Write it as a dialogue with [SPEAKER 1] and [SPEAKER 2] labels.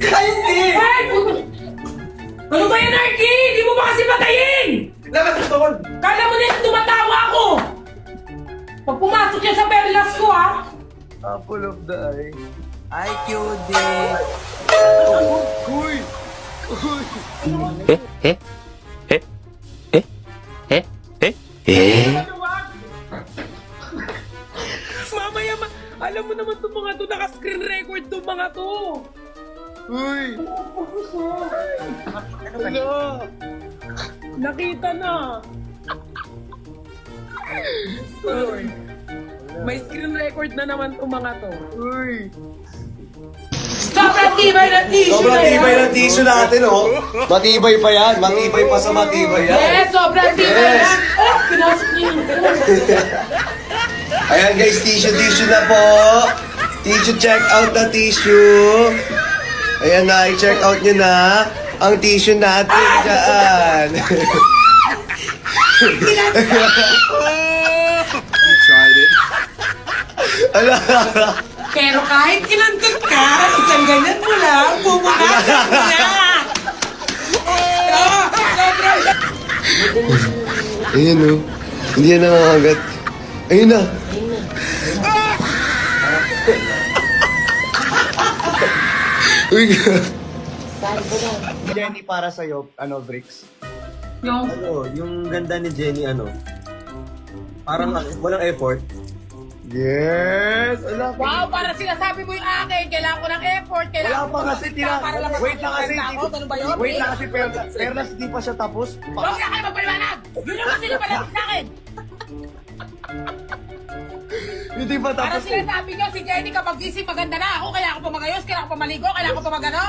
[SPEAKER 1] Hindi!
[SPEAKER 2] Ay! Ano ba yan, Arky? Hindi mo ba kasi patayin?
[SPEAKER 1] Labas ito ko!
[SPEAKER 2] Kala mo na yung tumatawa ako! Pag pumasok yan sa perlas ko, ha?
[SPEAKER 1] Apple of the eye. Ay, cutie! Uy! Uy!
[SPEAKER 2] Mamaya, alam mo naman itong mga to, naka-screen record itong mga to.
[SPEAKER 1] Uy!
[SPEAKER 2] Ano? Nakita na. Uy. May screen record na naman itong mga to.
[SPEAKER 1] Uy!
[SPEAKER 2] Sobrang tibay ng tissue
[SPEAKER 3] Sobrang
[SPEAKER 2] na yan.
[SPEAKER 3] tibay ng tissue natin, oh. Matibay pa yan. Matibay pa sa matibay yan.
[SPEAKER 2] Yes, sobrang tibay
[SPEAKER 3] Yes.
[SPEAKER 2] yan. Oh, pinasok niyo yun.
[SPEAKER 3] Ayan guys, tissue na po. Tissue, check out na tissue. Ayan na, i-check out nyo na ang tissue natin dyan. Tried it. Ala.
[SPEAKER 2] Pero kahit kinantot ka, isang ganyan mo lang, bumukasan mo na. Oh, sobrang...
[SPEAKER 3] Ayan oh. Hindi yan nangangagat. Ayun na. Uy.
[SPEAKER 1] Jenny, para sa'yo, ano, Bricks?
[SPEAKER 2] Yung...
[SPEAKER 4] Ano, yung ganda ni Jenny, ano, parang walang effort.
[SPEAKER 1] Yes! Ala,
[SPEAKER 2] Wow, para sinasabi mo yung akin, kailangan ko ng effort,
[SPEAKER 1] wala
[SPEAKER 2] kailangan
[SPEAKER 1] pa kasi
[SPEAKER 2] para lang
[SPEAKER 1] wait lang kasi.
[SPEAKER 2] ako, ganun ba yun?
[SPEAKER 1] Wait lang kasi, Perlas, di pa siya tapos.
[SPEAKER 2] Huwag na kayo magpaliwanag! Yun yung kasi napalapit sa akin!
[SPEAKER 1] Hindi pa
[SPEAKER 2] Para
[SPEAKER 1] tapos.
[SPEAKER 2] sinasabi nyo, si Jenny kapag gising maganda na ako, kailangan ko pa magayos, kailangan ko pa maligo, kailangan ko pa magano.